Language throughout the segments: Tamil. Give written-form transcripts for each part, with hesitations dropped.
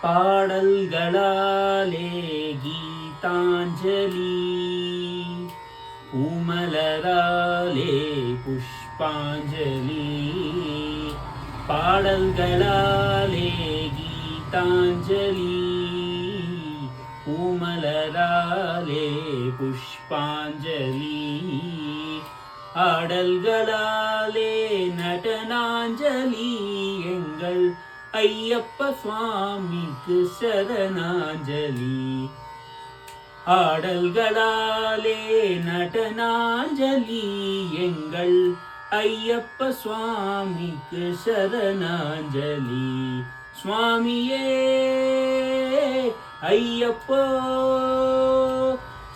பாடல்களாலே கீதாஞ்சலி, பூமலராலே புஷ்பாஞ்சலி. பாடல்களாலே கீதாஞ்சலி, பூமலராலே புஷ்பாஞ்சலி. ஆடல்களாலே நடனாஞ்சலி, எங்கள் ஐயப்ப சுவாமிக்கு சரணாஞ்சலி. ஆடல்களாலே நடனாஞ்சலி, எங்கள் ஐயப்ப சுவாமிக்கு சரணாஞ்சலி. சுவாமியே ஐயப்போ,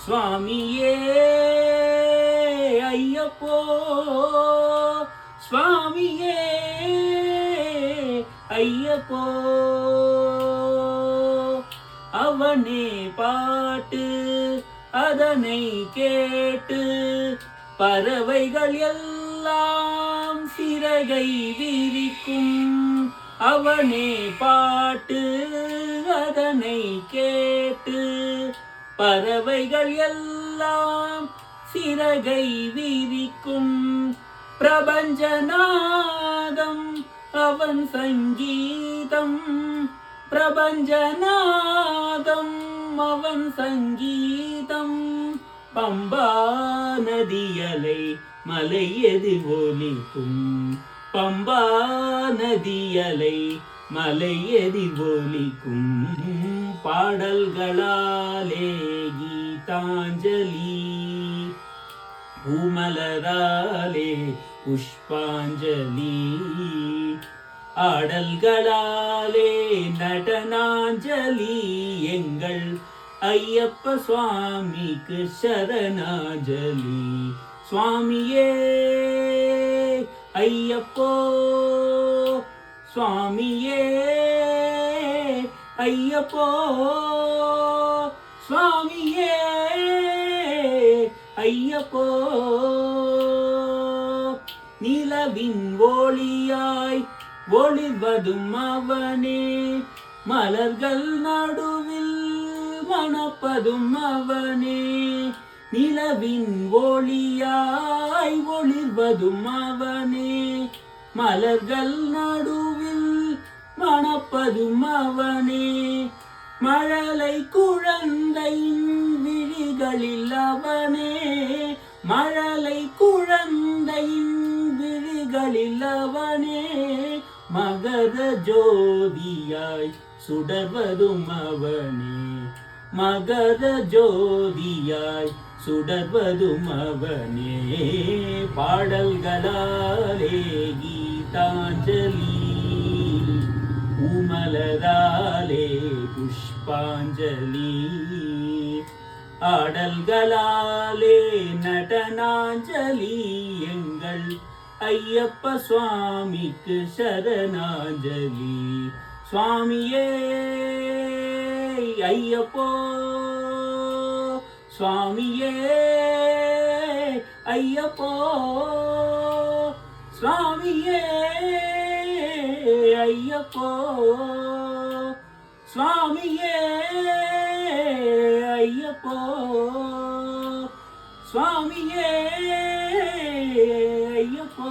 சுவாமியே ஐயப்போ, சுவாமியே ஐயப்போ. அவனே பாட்டு அதனை கேட்டு பறவைகள் எல்லாம் சிறகை விரிக்கும். அவனே பாட்டு அதனை கேட்டு பறவைகள் எல்லாம் சிறகை விரிக்கும். பிரபஞ்சநாதம் அவன் சங்கீதம், பிரபஞ்சநாதம் அவன் சங்கீதம். பம்பா நதியலை மலை எதிர் ஒலிக்கும், பம்பா நதியலை மலை எதிர் ஒலிக்கும். பாடல்களாலே கீதாஞ்சலி, பூமலராலே புஷ்பாஞ்சலி. ஆடல்களாலே நடனாஞ்சலி, எங்கள் ஐயப்ப சுவாமிக்கு சரணாஞ்சலி. சுவாமியே ஐயப்போ, சுவாமியே ஐயப்போ, சுவாமியே ஐயப்போ. நிலவின் ஒளியாய் ஒளிர்வதும் அவனே, மலர்கள் நடுவில் மணப்பதும் அவனே. நிலவின் ஒளியாய் ஒளிர்வதும் அவனே, மலர்கள் நடுவில் மணப்பதும் அவனே. மழலை குழந்தையின் விழிகளில் அவனே, மழலை குழந்தையின் விழிகளில் அவனே. மகர ஜோதியாய் சுடர்வதும் அவனே, மகர ஜோதியாய் சுடர்வதும் அவனே. பாடல்களாலே கீதாஞ்சலி, பூமலராலே புஷ்பாஞ்சலி. ஆடல்களாலே நடனாஞ்சலி, எங்கள் ஐயப்ப சுவாமிக்கு சரணாஞ்சலி. சுவாமியே ஐயப்போ, சுவாமியே ஐயப்போ, சுவாமியே ஐயப்போ, சுவாமியே ஐயப்போ, சுவாமியே ஐயப்போ.